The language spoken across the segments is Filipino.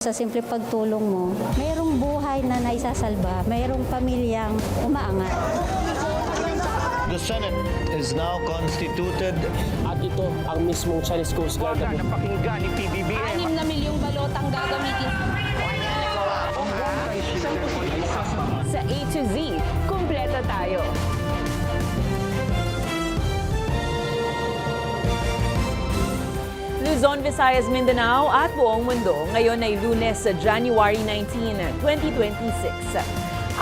Sa simple pagtulong mo, mayroong buhay na naisasalba, mayroong pamilyang umaangat. The Senate is now constituted. At ito ang mismong Chinese Coast Guard. Napakinggan ni PBBM. 6 na milyong balotang gagamitin sa A to Z. Kumpleto tayo. Luzon, Visayas, Mindanao at buong mundo. Ngayon ay Lunes sa January 19, 2026.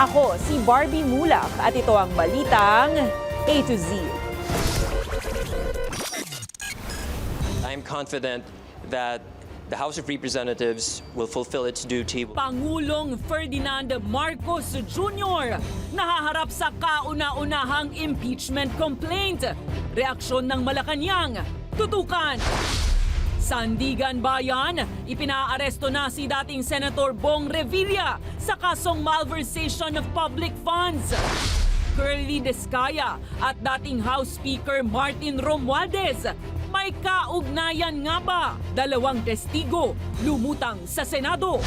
Ako si Barbie Mulak at ito ang balitang A to Z. I'm confident that the House of Representatives will fulfill its duty. Pangulong Ferdinand Marcos Jr. nahaharap sa kauna-unahang impeachment complaint. Reaksyon ng Malacanang, tutukan. Sandigan Bayan, ipinaaresto na si dating Senator Bong Revilla sa kasong malversation of public funds. Curly Descaya at dating House Speaker Martin Romualdez, may kaugnayan nga ba? 2 testigo lumutang sa Senado.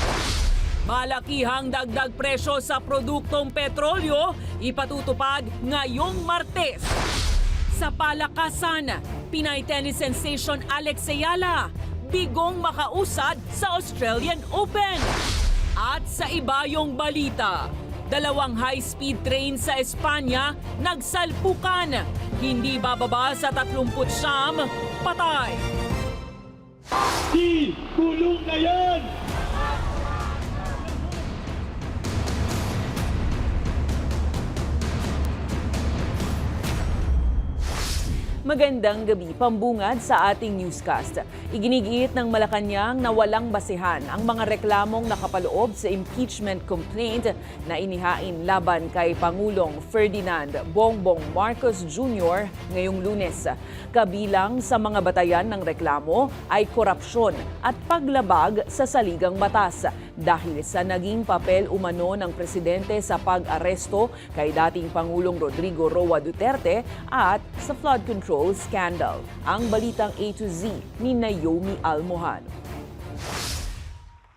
Malakihang dagdag presyo sa produktong petrolyo ipatutupad ngayong Martes. Sa palakasan, Pinay tennis sensation Alex Ayala, bigong makausad sa Australian Open. At sa ibayong balita, 2 high-speed train sa Espanya nagsalpukan. Hindi bababa sa 39 patay. Di kulong na yan! Magandang gabi, pambungad sa ating newscast. Iginigiit ng Malacanang na walang basehan ang mga reklamong nakapaloob sa impeachment complaint na inihain laban kay Pangulong Ferdinand Bongbong Marcos Jr. ngayong Lunes. Kabilang sa mga batayan ng reklamo ay korupsyon at paglabag sa saligang batas dahil sa naging papel umano ng presidente sa pag-aresto kay dating Pangulong Rodrigo Roa Duterte at sa flood control scandal. Ang balitang A to Z ni Naomi Almohan.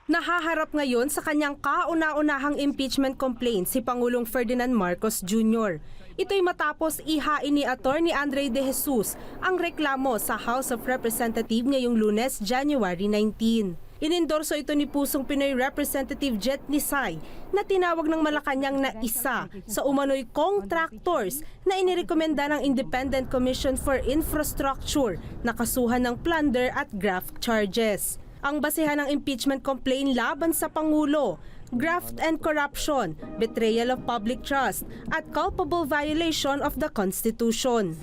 Nahaharap ngayon sa kanyang kauna-unahang impeachment complaint si Pangulong Ferdinand Marcos Jr. Ito'y matapos ihain ni Attorney Andre De Jesus ang reklamo sa House of Representatives ngayong Lunes, January 19. Inendorso ito ni Pusong Pinoy Representative Jet Nisay na tinawag ng Malacanang na isa sa umano'y contractors na inirekomenda ng Independent Commission for Infrastructure na kasuhan ng plunder at graft charges. Ang basehan ng impeachment complaint laban sa Pangulo, graft and corruption, betrayal of public trust, at culpable violation of the Constitution.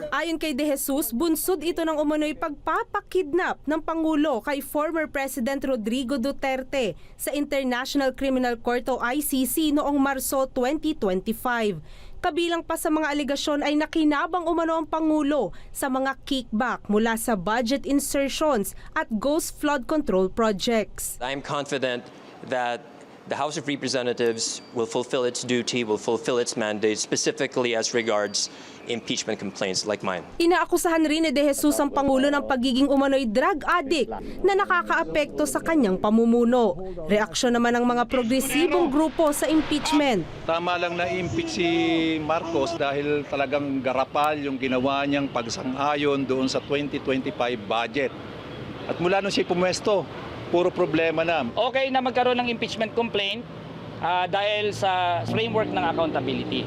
Ayon kay De Jesus, bunsod ito ng umano'y pagpapakidnap ng Pangulo kay former President Rodrigo Duterte sa International Criminal Court o ICC noong Marso 2025. Kabilang pa sa mga aligasyon ay nakinabang umano ang Pangulo sa mga kickback mula sa budget insertions at ghost flood control projects. I'm confident that the House of Representatives will fulfill its duty, will fulfill its mandate, specifically as regards impeachment complaints like mine. Inaakusahan rin ni De Jesus ang Pangulo ng pagiging umano'y drug addict na nakakaapekto sa kanyang pamumuno. Reaksyon naman ng mga progresibong grupo sa impeachment. Tama lang na impeach si Marcos dahil talagang garapal yung ginawa niyang pagsang-ayon doon sa 2025 budget. At mula nung siya pumwesto, puro problema na. Okay na magkaroon ng impeachment complaint dahil sa framework ng accountability.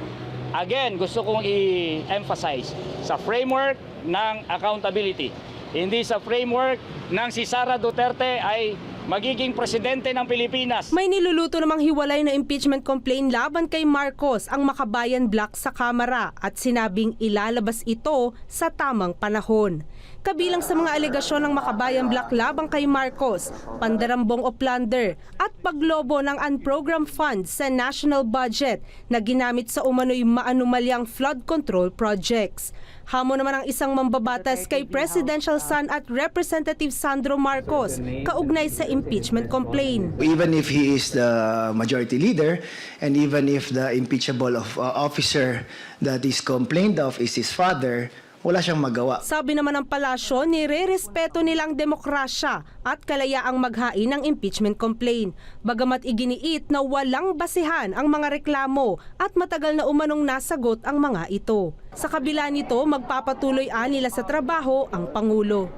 Again, gusto kong i-emphasize sa framework ng accountability. Hindi sa framework ng si Sara Duterte ay magiging presidente ng Pilipinas. May niluluto namang hiwalay na impeachment complaint laban kay Marcos ang Makabayan Bloc sa Kamara at sinabing ilalabas ito sa tamang panahon. Kabilang sa mga alegasyon ng Makabayan Bloc laban kay Marcos, pandarambong o plunder at paglobo ng unprogrammed funds sa national budget na ginamit sa umano'y maanumalyang flood control projects. Hamon naman ang isang mambabatas kay Presidential son at Representative Sandro Marcos kaugnay sa impeachment complaint. Even if he is the majority leader and even if the impeachable officer that is complained of is his father, wala siyang magawa. Sabi naman ng palasyo, nire-respeto nilang demokrasya at kalayaang maghain ng impeachment complaint. Bagamat iginiit na walang basihan ang mga reklamo at matagal na umanong nasagot ang mga ito. Sa kabila nito, magpapatuloy nila sa trabaho ang Pangulo.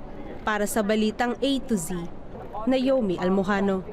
Para sa Balitang A to Z, Naomi Almojano.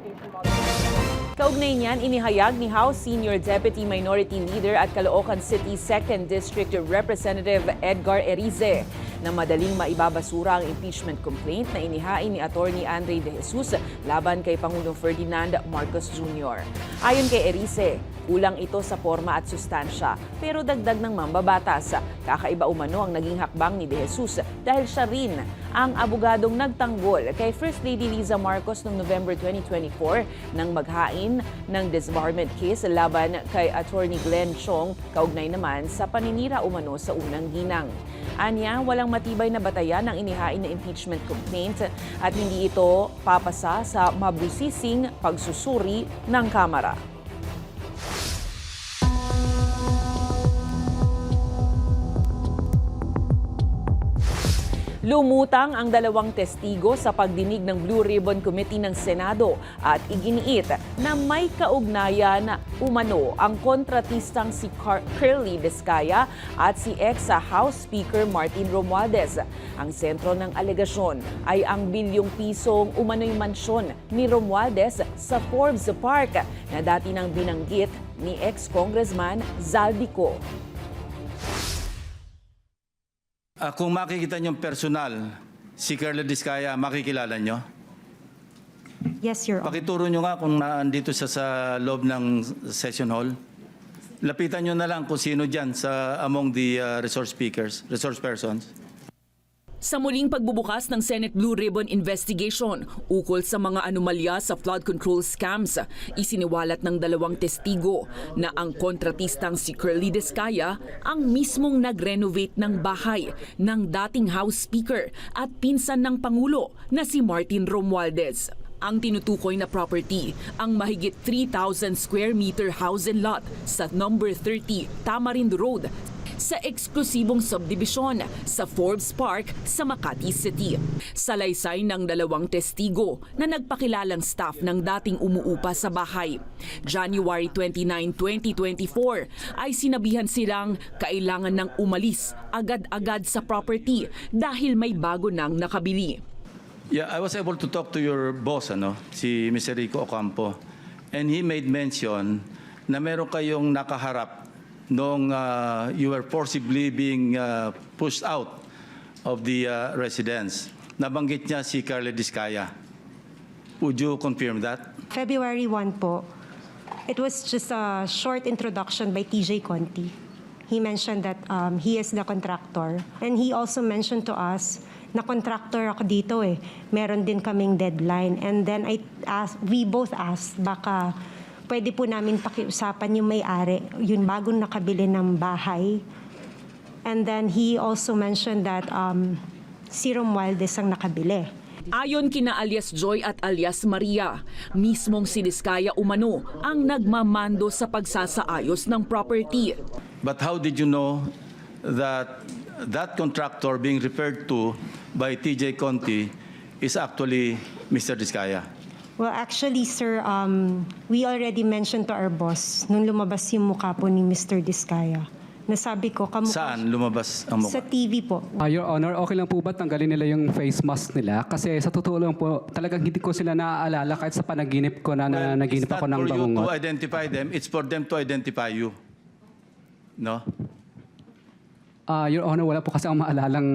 Kaugnay niyan, inihayag ni House Senior Deputy Minority Leader at Caloocan City 2nd District Representative Edgar Erice na madaling maibabasura ang impeachment complaint na inihain ni Attorney Andre De Jesus laban kay Pangulong Ferdinand Marcos Jr. Ayon kay Erice, kulang ito sa forma at sustansya pero dagdag ng mambabatas. Kakaiba umano ang naging hakbang ni De Jesus dahil siya rin ang abogadong nagtanggol kay First Lady Liza Marcos noong November 2024 nang maghain ng disbarment case laban kay Attorney Glenn Chong, kaugnay naman sa paninira umano sa unang ginang. Anya, walang matibay na batayan ang inihain na impeachment complaint at hindi ito papasa sa mabusising pagsusuri ng Kamara. Lumutang ang dalawang testigo sa pagdinig ng Blue Ribbon Committee ng Senado at iginiit na may kaugnayan umano ang kontratistang si Curly Descaya at si ex-House Speaker Martin Romualdez. Ang sentro ng alegasyon ay ang bilyong pisong umano'y mansyon ni Romualdez sa Forbes Park na dati nang binanggit ni ex-Congressman Zaldico. Kung makikita niyong personal, si Curly Descaya, makikilala niyo? Yes, Your Honor. Pakituro niyo nga kung naandito siya sa loob ng session hall. Lapitan niyo na lang kung sino dyan sa among the resource persons. Sa muling pagbubukas ng Senate Blue Ribbon Investigation ukol sa mga anomalya sa flood control scams, isiniwalat ng dalawang testigo na ang kontratistang si Curly Descaya ang mismong nag-renovate ng bahay ng dating House Speaker at pinsan ng Pangulo na si Martin Romualdez. Ang tinutukoy na property, ang mahigit 3,000 square meter house and lot sa number 30 Tamarind Road sa eksklusibong subdivision sa Forbes Park sa Makati City. Salaysay ng dalawang testigo na nagpakilalang staff ng dating umuupa sa bahay. January 29, 2024 ay sinabihan silang kailangan ng umalis agad-agad sa property dahil may bago nang nakabili. Yeah, I was able to talk to your boss, si Mr. Rico Ocampo, and he made mention na meron kayong nakaharap nung you were forcibly being pushed out of the residence. Nabanggit niya si Curly Descaya. Would you confirm that? February 1 po, it was just a short introduction by TJ Conti. He mentioned that he is the contractor. And he also mentioned to us na contractor ako dito Meron din kaming deadline. And then we both asked, baka pwede po namin pakiusapan yung may-ari, yung bagong nakabili ng bahay. And then he also mentioned that si Romualdez ang nakabili. Ayon kina alias Joy at alias Maria, mismong si Descaya umano ang nagmamando sa pagsasaayos ng property. But how did you know that that contractor being referred to by TJ Conti is actually Mr. Descaya? Well, actually, sir, we already mentioned to our boss nung lumabas yung mukha po ni Mr. Descaya. Nasabi ko, kamukha Saan lumabas ang mukha? sa TV po. Your Honor, okay lang po ba tanggalin nila yung face mask nila? Kasi sa totoo lang po, talagang hindi ko sila naaalala kahit sa panaginip ko na naginip ako ng bangungot. It's not for you to identify them, it's for them to identify you. No? Your Honor, wala po kasi ang maalalang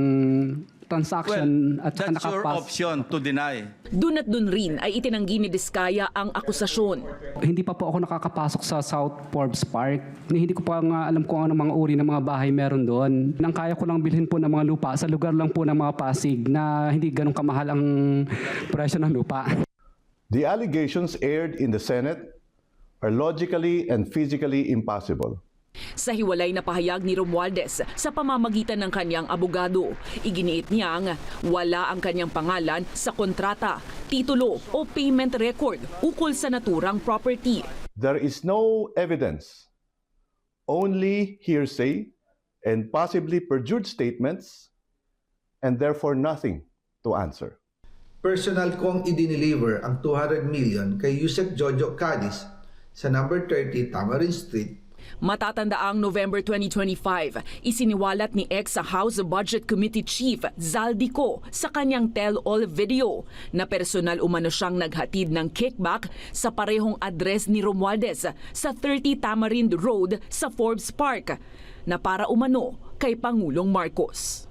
transaction at saka that's your option to deny. Dun at dun rin ay itinanggi ni Descaya ang akusasyon. Hindi pa po ako nakakapasok sa South Forbes Park. Hindi ko pa nga alam kung ano mga uri ng mga bahay meron doon. Nang kaya ko lang bilhin po ng mga lupa sa lugar lang po ng mga Pasig na hindi ganun kamahal ang presyo ng lupa. The allegations aired in the Senate are logically and physically impossible. Sa hiwalay na pahayag ni Romualdez sa pamamagitan ng kanyang abogado, iginiit niyang wala ang kanyang pangalan sa kontrata, titulo o payment record ukol sa naturang property. There is no evidence, only hearsay and possibly perjured statements and therefore nothing to answer. Personal kong i-deliver ang 200 million kay Yusek Jojo Cadiz sa number 30 Tamarin Street. Matatandaang November 2025, isiniwalat ni ex House Budget Committee Chief Zaldico sa kanyang tell-all video na personal umano siyang naghatid ng kickback sa parehong address ni Romualdez sa 30 Tamarind Road sa Forbes Park na para umano kay Pangulong Marcos.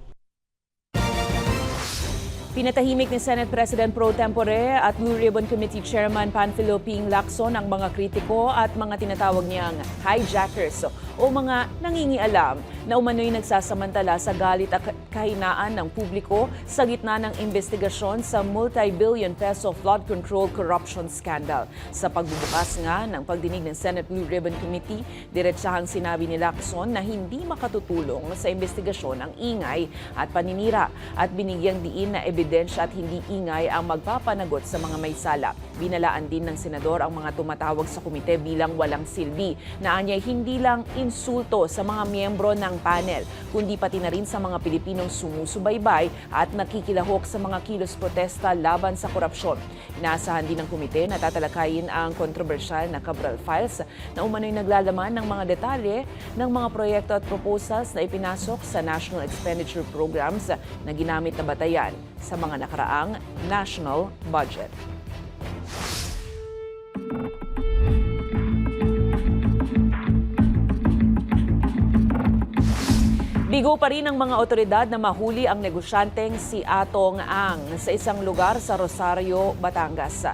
Pinatahimik ni Senate President Pro Tempore at Blue Ribbon Committee Chairman Panfilo Ping Lacson ang mga kritiko at mga tinatawag niyang hijackers o mga nangingialam na umano'y nagsasamantala sa galit at kahinaan ng publiko sa gitna ng investigasyon sa multi-billion peso flood control corruption scandal. Sa pagbubukas nga ng pagdinig ng Senate Blue Ribbon Committee, diretsahang sinabi ni Lacson na hindi makatutulong sa investigasyon ang ingay at paninira at binigyang diin na ebidensya at hindi ingay ang magpapanagot sa mga may sala. Binalaan din ng senador ang mga tumatawag sa komite bilang walang silbi na anyay hindi lang insulto sa mga miyembro ng panel, kundi pati na rin sa mga Pilipinong sumusubaybay at nakikilahok sa mga kilos protesta laban sa korupsyon. Inaasahan din ng komite na tatalakayin ang kontrobersyal na Cabral Files na umano'y naglalaman ng mga detalye ng mga proyekto at proposals na ipinasok sa National Expenditure Programs na ginamit na batayan sa mga nakaraang national budget. Bigo pa rin ang mga otoridad na mahuli ang negosyanteng si Atong Ang sa isang lugar sa Rosario, Batangas.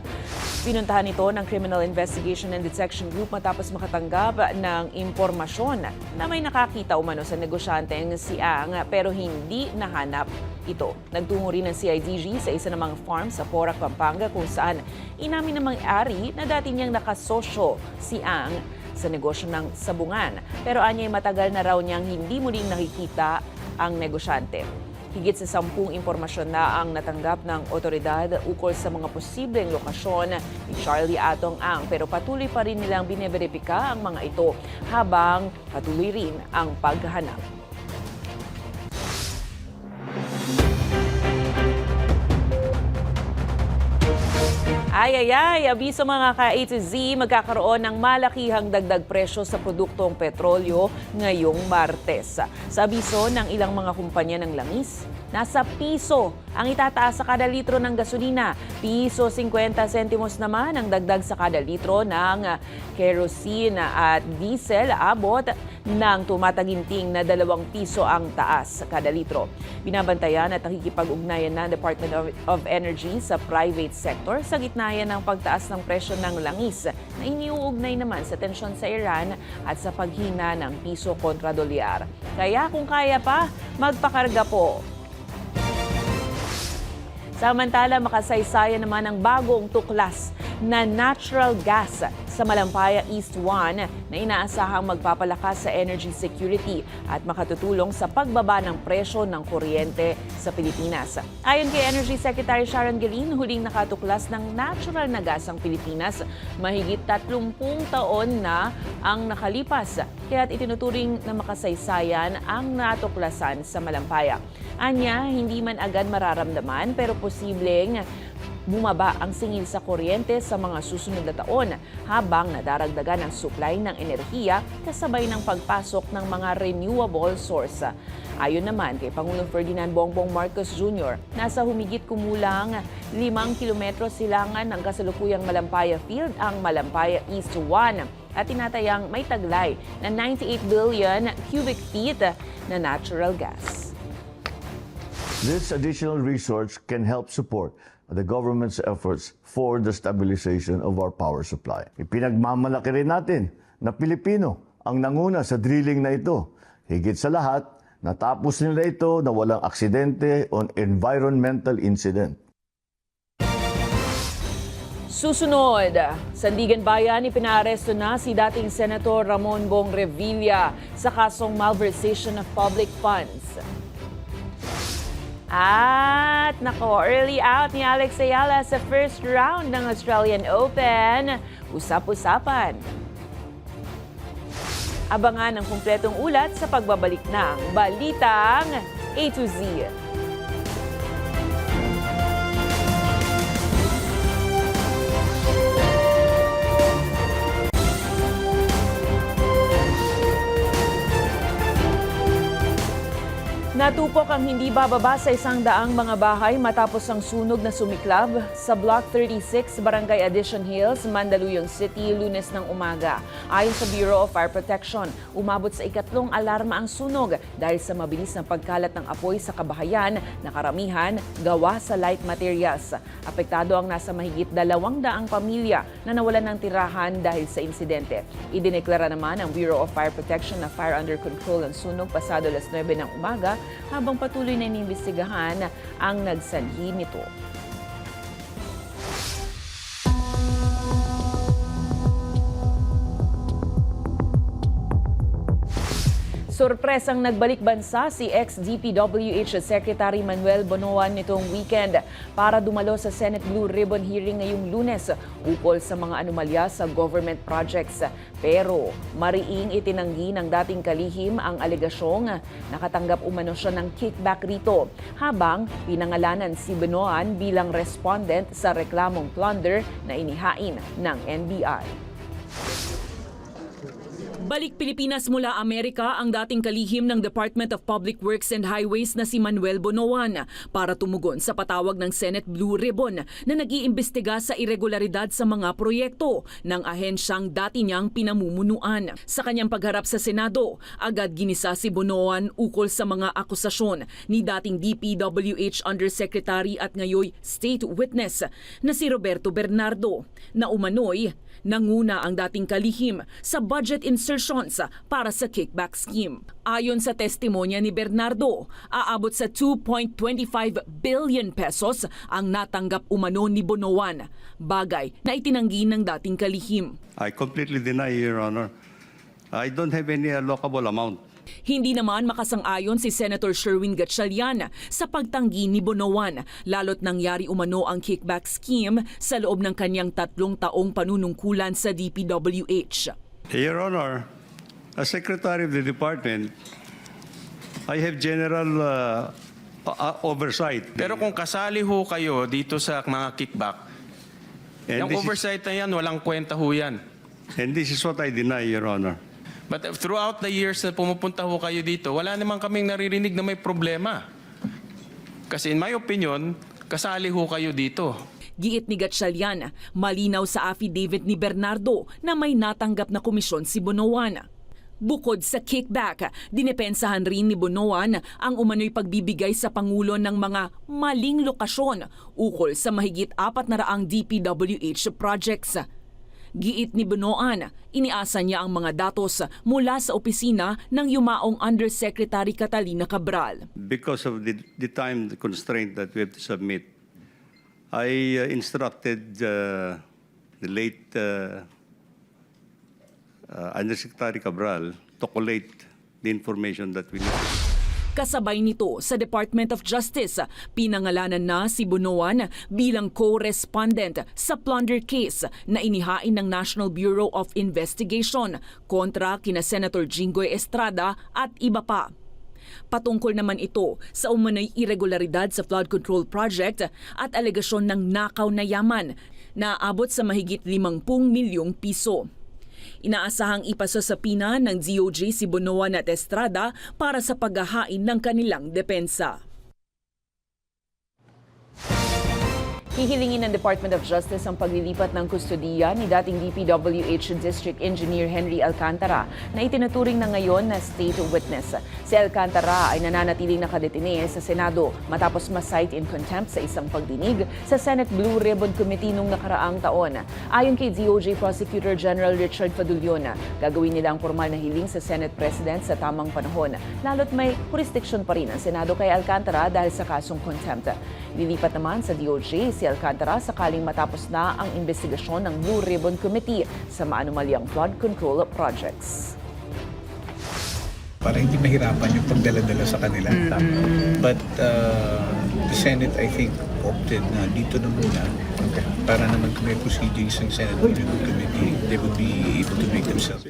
Pinuntahan ito ng Criminal Investigation and Detection Group matapos makatanggap ng impormasyon na may nakakita umano sa negosyanteng si Ang pero hindi nahanap ito. Nagtungo rin ng CIDG sa isa namang farm sa Porac, Pampanga kung saan inamin ng may-ari na dati niyang nakasosyo si Ang sa negosyo ng sabungan. Pero anyay matagal na raw niyang hindi muling nakikita ang negosyante. Higit sa 10 impormasyon na ang natanggap ng otoridad ukol sa mga posibleng lokasyon ni Charlie Atong Ang pero patuloy pa rin nilang bineberipika ang mga ito habang patuloy rin ang paghahanap. Abiso mga ka-A to Z, magkakaroon ng malakihang dagdag presyo sa produktong petrolyo ngayong Martes. Sa abiso ng ilang mga kumpanya ng langis, nasa piso ang itataas sa kada litro ng gasolina. Piso 50 sentimos naman ang dagdag sa kada litro ng kerosene at diesel. Abot ng tumataginting na 2 piso ang taas sa kada litro. Binabantayan at nakikipag-ugnayan ng Department of Energy sa private sector sa gitna ng pagtaas ng presyo ng langis na iniuugnay naman sa tensyon sa Iran at sa paghina ng piso kontra dolyar. Kaya kung kaya pa, magpakarga po. Samantala, makasaysayan naman ang bagong tuklas na natural gas sa Malampaya East 1 na inaasahang magpapalakas sa energy security at makatutulong sa pagbaba ng presyo ng kuryente sa Pilipinas. Ayon kay Energy Secretary Sharon Guerin, huling nakatuklas ng natural na gas ang Pilipinas. Mahigit 30 taon na ang nakalipas, kaya't itinuturing na makasaysayan ang natuklasan sa Malampaya. Anya, hindi man agad mararamdaman pero posibleng bumaba ang singil sa kuryente sa mga susunod na taon habang nadaragdagan ang supply ng enerhiya kasabay ng pagpasok ng mga renewable source. Ayon naman kay Pangulong Ferdinand Bongbong Marcos Jr., nasa humigit kumulang 5 kilometro silangan ng kasalukuyang Malampaya Field ang Malampaya East 1 at tinatayang may taglay na 98 billion cubic feet na natural gas. This additional resource can help support the government's efforts for the stabilization of our power supply. Ipinagmamalaki rin natin na Pilipino ang nanguna sa drilling na ito. Higit sa lahat, natapos nila ito na walang aksidente o environmental incident. Susunod, Sandigan Bayan, ipinaaresto na si dating Senator Ramon Bong Revilla sa kasong malversation of public funds. At early out ni Alex Ayala sa first round ng Australian Open. Usap-usapan. Abangan ang kumpletong ulat sa pagbabalik ng Balitang A to Z. Natupok ang hindi bababa sa 100 mga bahay matapos ang sunog na sumiklab sa Block 36, Barangay Addition Hills, Mandaluyong City, Lunes ng umaga. Ayon sa Bureau of Fire Protection, umabot sa ikatlong alarma ang sunog dahil sa mabilis na pagkalat ng apoy sa kabahayan na karamihan gawa sa light materials. Apektado ang nasa mahigit 200 pamilya na nawalan ng tirahan dahil sa insidente. Idineklara naman ng Bureau of Fire Protection na fire under control ang sunog pasado 9 ng umaga habang patuloy na inimbestigahan ang nagsanhi nito. Sorpresang nagbalik bansa si ex-DPWH Secretary Manuel Bonoan nitong weekend para dumalo sa Senate Blue Ribbon hearing ngayong Lunes ukol sa mga anomalya sa government projects. Pero mariing itinanggi ng dating kalihim ang alegasyong nakatanggap umano siya ng kickback rito, habang pinangalanan si Bonoan bilang respondent sa reklamong plunder na inihain ng NBI. Balik Pilipinas mula Amerika ang dating kalihim ng Department of Public Works and Highways na si Manuel Bonoan para tumugon sa patawag ng Senate Blue Ribbon na nag-iimbestiga sa irregularidad sa mga proyekto ng ahensyang dati niyang pinamumunuan. Sa kanyang pagharap sa Senado, agad ginisa si Bonoan ukol sa mga akusasyon ni dating DPWH Undersecretary at ngayoy State Witness na si Roberto Bernardo na umano'y nanguna ang dating kalihim sa budget insertions para sa kickback scheme. Ayon sa testimonya ni Bernardo, aabot sa 2.25 billion pesos ang natanggap umano ni Bonoan, bagay na itinanggi ng dating kalihim. I completely deny, Your Honor. I don't have any allocable amount. Hindi naman makasang-ayon si Senator Sherwin Gatchalian sa pagtanggi ni Bonoan, lalo't nangyari umano ang kickback scheme sa loob ng kanyang 3 taong panunungkulan sa DPWH. Your Honor, as Secretary of the Department, I have general oversight. Pero kung kasali ho kayo dito sa mga kickback, yung oversight na yan, walang kwenta ho yan. And this is what I deny, Your Honor. But throughout the years na pumupunta ho kayo dito, wala naman kaming naririnig na may problema. Kasi in my opinion, kasali ho kayo dito. Giit ni Gatchalian, malinaw sa affidavit ni Bernardo na may natanggap na komisyon si Bonoan. Bukod sa kickback, dinepensahan rin ni Bonoan ang umano'y pagbibigay sa Pangulo ng mga maling lokasyon ukol sa mahigit 400 DPWH projects. Giit ni Bonoan, iniasa niya ang mga datos mula sa opisina ng yumaong Undersecretary Catalina Cabral. Because of the time constraint that we have to submit, I instructed the late Undersecretary Cabral to collate the information that we need. Kasabay nito sa Department of Justice, pinangalanan na si Bonoan bilang co-respondent sa plunder case na inihain ng National Bureau of Investigation kontra kina Senator Jinggoy Estrada at iba pa. Patungkol naman ito sa umano'y irregularidad sa flood control project at alegasyon ng nakaw na yaman na aabot sa mahigit 50 milyong piso. Inaasahang ipasasapina ng DOJ si Bonoan at Estrada para sa paghahain ng kanilang depensa. Hihilingin ng Department of Justice ang paglilipat ng kustodiya ni dating DPWH District Engineer Henry Alcantara na itinuturing na ngayon na state witness. Si Alcantara ay nananatiling nakadetine sa Senado matapos ma-cite in contempt sa isang pagdinig sa Senate Blue Ribbon Committee noong nakaraang taon. Ayon kay DOJ Prosecutor General Richard Fadulion, gagawin nila ang formal na hiling sa Senate President sa tamang panahon, lalo't may jurisdiction pa rin ang Senado kay Alcantara dahil sa kasong contempt. Lilipat naman sa DOJ si Alcantara sakaling matapos na ang investigasyon ng Blue Ribbon Committee sa maanumalyang flood control projects. Para hindi mahirapan yung pagdala-dala sa kanila. But the Senate, I think, opted na dito na muna para naman kung may proceedings ng Senate Budget Committee, they would be able to make themselves.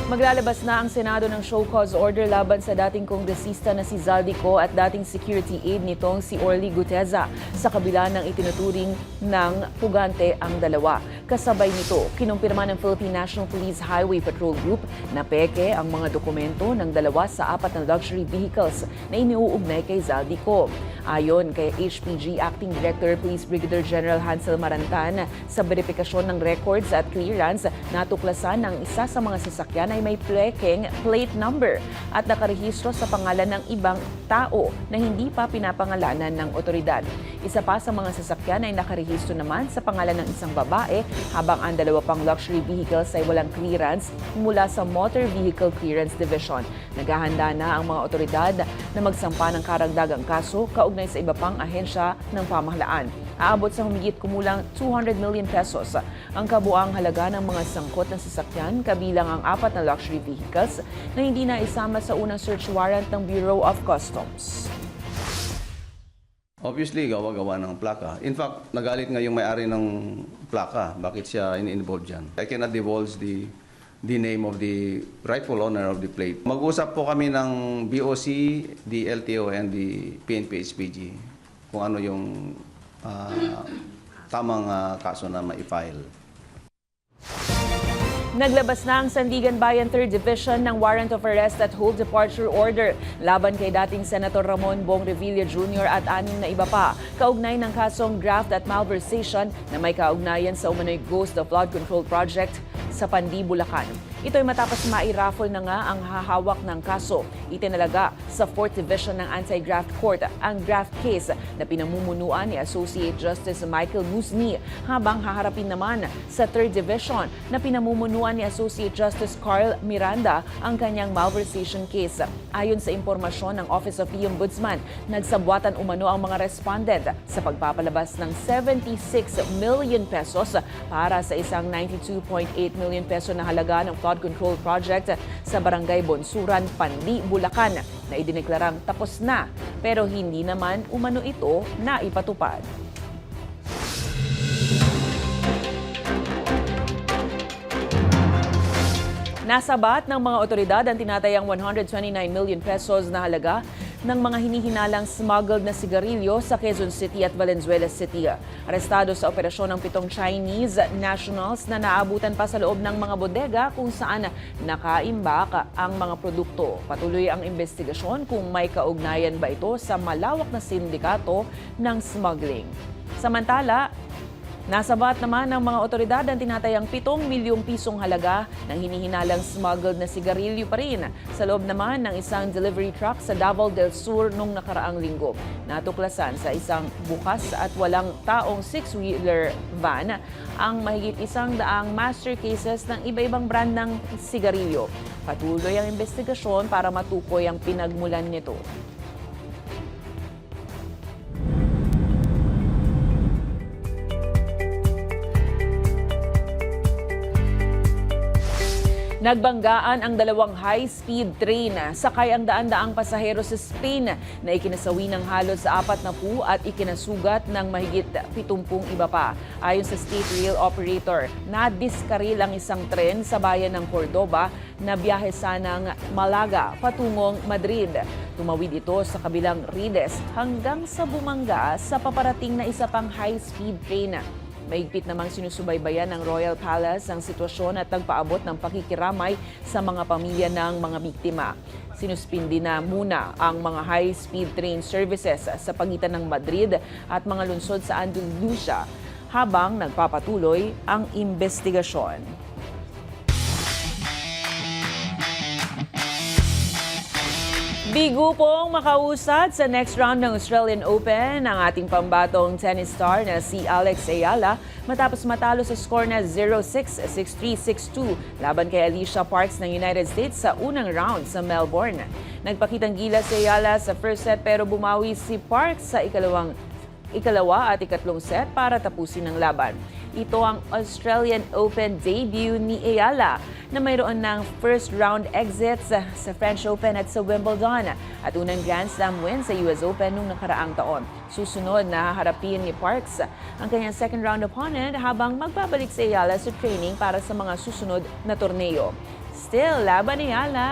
Maglalabas na ang Senado ng show cause order laban sa dating kongresista na si Zaldico at dating security aide nitong si Orly Guteza sa kabila ng itinuturing ng pugante ang dalawa. Kasabay nito, kinumpirma ng Philippine National Police Highway Patrol Group na peke ang mga dokumento ng dalawa sa 4 na luxury vehicles na iniuugnay kay Zaldico. Ayon kay HPG Acting Director Police Brigadier General Hansel Marantan, sa verifikasyon ng records at clearance, natuklasan ng isa sa mga sasakyan ay may peking plate number at nakarehistro sa pangalan ng ibang tao na hindi pa pinapangalanan ng otoridad. Isa pa sa mga sasakyan ay nakarehistro naman sa pangalan ng isang babae, habang ang 2 pang luxury vehicles ay walang clearance mula sa Motor Vehicle Clearance Division. Naghahanda na ang mga otoridad na magsampa ng karagdagang kaso kaugnay sa iba pang ahensya ng pamahalaan. Aabot sa humigit kumulang 200 million pesos ang kabuang halaga ng mga sangkot ng sasakyan, kabilang ang 4 na luxury vehicles na hindi na isama sa unang search warrant ng Bureau of Customs. Obviously, gawa-gawa ng plaka. In fact, nagalit nga yung may-ari ng plaka. Bakit siya in-involve dyan? I cannot divulge the name of the rightful owner of the plate. Mag-usap po kami ng BOC, the LTO, and the PNP-HPG kung ano yung tamang kaso na ma-file. Naglabas na ang Sandigan Bayan 3rd Division ng warrant of arrest at hold departure order laban kay dating Senator Ramon Bong Revilla Jr. at 6 na iba pa, kaugnay ng kasong graft at malversation na may kaugnayan sa umano'y Ghost of Flood Control Project sa Pandi, Bulacan. Ito'y matapos mairaffle na nga ang hahawak ng kaso. Itinalaga sa 4th Division ng Anti-Graft Court ang graft case na pinamumunuan ni Associate Justice Michael Musni, habang haharapin naman sa 3rd Division na pinamumunuan ni Associate Justice Carl Miranda ang kanyang malversation case. Ayon sa impormasyon ng Office of the Ombudsman, nagsabwatan umano ang mga respondent sa pagpapalabas ng 76 million pesos para sa isang 92.8 million peso na halaga ng Flood Control Project sa Barangay Bonsuran, Pandi, Bulacan na idineklarang tapos na, pero hindi naman umano ito na ipatupad. Nasabat ng mga otoridad ang tinatayang 129 million pesos na halaga ng mga hinihinalang smuggled na sigarilyo sa Quezon City at Valenzuela City. Arestado sa operasyon ng 7 Chinese nationals na naabutan pa sa loob ng mga bodega kung saan nakaimbak ang mga produkto. Patuloy ang investigasyon kung may kaugnayan ba ito sa malawak na sindikato ng smuggling. Samantala, nasabat naman ng mga otoridad ang tinatayang 7 milyong pisong halaga ng hinihinalang smuggled na sigarilyo pa rin sa loob naman ng isang delivery truck sa Davao del Sur nung nakaraang linggo. Natuklasan sa isang bukas at walang taong 6-wheeler van ang mahigit 100 master cases ng iba-ibang brand ng sigarilyo. Patuloy ang investigasyon para matukoy ang pinagmulan nito. Nagbanggaan ang 2 high-speed train sakay ang daan-daang pasahero sa Spain na ikinasawi ng halos sa 40 at ikinasugat ng mahigit 70 iba pa. Ayon sa State Rail Operator, nadiskaril ang isang tren sa bayan ng Cordoba na biyahe sanang Malaga patungong Madrid. Tumawid ito sa kabilang Rides hanggang sa bumangga sa paparating na isa pang high-speed train. Mahigpit namang sinusubaybayan ng Royal Palace ang sitwasyon at nagpaabot ng pakikiramay sa mga pamilya ng mga biktima. Sinuspindi na muna ang mga high-speed train services sa pagitan ng Madrid at mga lungsod sa Andalusia habang nagpapatuloy ang investigasyon. Bigo pong makausad sa next round ng Australian Open ang ating pambatong tennis star na si Alex Ayala matapos matalo sa score na 0-6, 6-3, 6-2 laban kay Alicia Parks ng United States sa unang round sa Melbourne. Nagpakitang gilas si Ayala sa first set pero bumawi si Parks sa ikalawang ikalawa at ikatlong set para tapusin ang laban. Ito ang Australian Open debut ni Ayala na mayroon ng first round exits sa French Open at sa Wimbledon at unang Grand Slam win sa US Open noong nakaraang taon. Susunod na haharapin ni Parks ang kanyang second round opponent habang magbabalik si Ayala sa training para sa mga susunod na torneo. Still, laban ni Ayala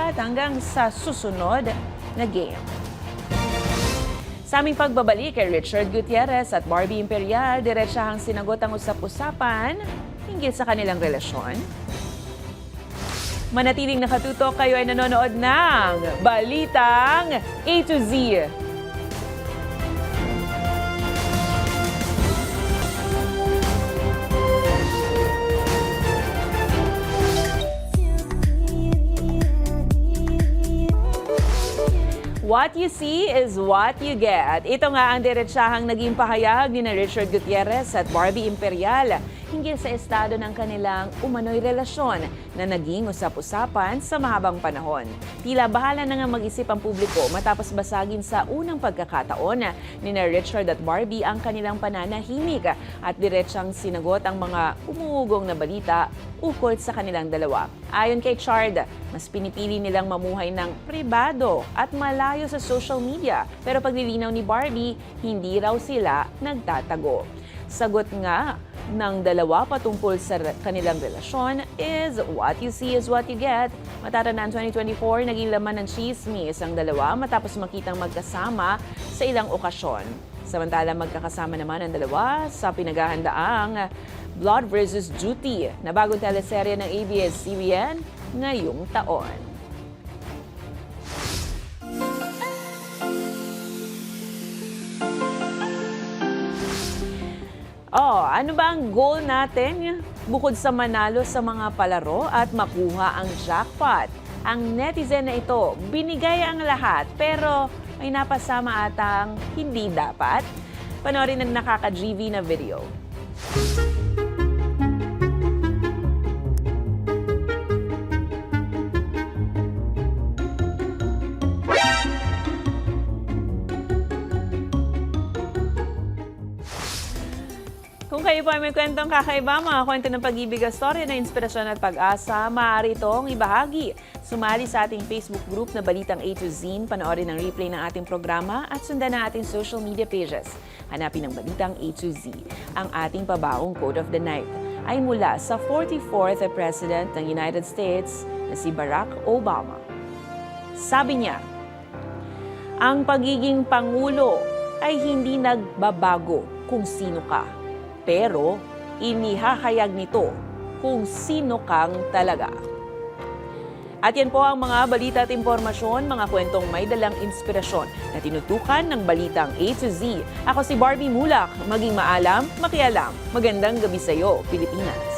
at hanggang sa susunod na game. Sa aming pagbabalik kay Richard Gutierrez at Barbie Imperial, diretsahang sinagot ang usap-usapan hinggil sa kanilang relasyon. Manatiling nakatutok, kayo ay nanonood ng Balitang A to Z. What you see is what you get. Ito nga ang diretsahang naging pahayag ni Richard Gutierrez at Barbie Imperial hinggil sa estado ng kanilang umano'y relasyon na naging usap-usapan sa mahabang panahon. Tila bahala na nga mag-isip ang publiko matapos basagin sa unang pagkakataon ni Richard at Barbie ang kanilang pananahimik at diretsang sinagot ang mga umuugong na balita ukol sa kanilang dalawa. Ayon kay Chard, mas pinipili nilang mamuhay ng pribado at malayo sa social media. Pero paglilinaw ni Barbie, hindi raw sila nagtatago. Sagot nga ng dalawa patungkol sa kanilang relasyon is what you see is what you get. Matatandaan 2024, naging laman ng chismis ang dalawa matapos makitang magkasama sa ilang okasyon. Samantala magkakasama naman ang dalawa sa pinaghahandaang Blood vs. Duty na bagong teleserye ng ABS-CBN ngayong taon. Ano ba ang goal natin? Bukod sa manalo sa mga palaro at makuha ang jackpot. Ang netizen na ito, binigay ang lahat pero may napasama atang hindi dapat. Panoorin ang nakaka-GV na video. Kung kayo po ay may kwentong kakaiba, mga kwento ng pag-ibig at storya na inspirasyon at pag-asa, maaari itong ibahagi. Sumali sa ating Facebook group na Balitang A to Z, panoorin ang replay ng ating programa at sundan ang ating social media pages. Hanapin ang Balitang A to Z. Ang ating pabaong quote of the night ay mula sa 44th President ng United States na si Barack Obama. Sabi niya, ang pagiging Pangulo ay hindi nagbabago kung sino ka. Pero inihahayag nito kung sino kang talaga. At yan po ang mga balita at impormasyon, mga kwentong may dalang inspirasyon na tinutukan ng Balitang A to Z. Ako si Barbie Mulak, maging maalam, makialam. Magandang gabi sa iyo, Pilipinas.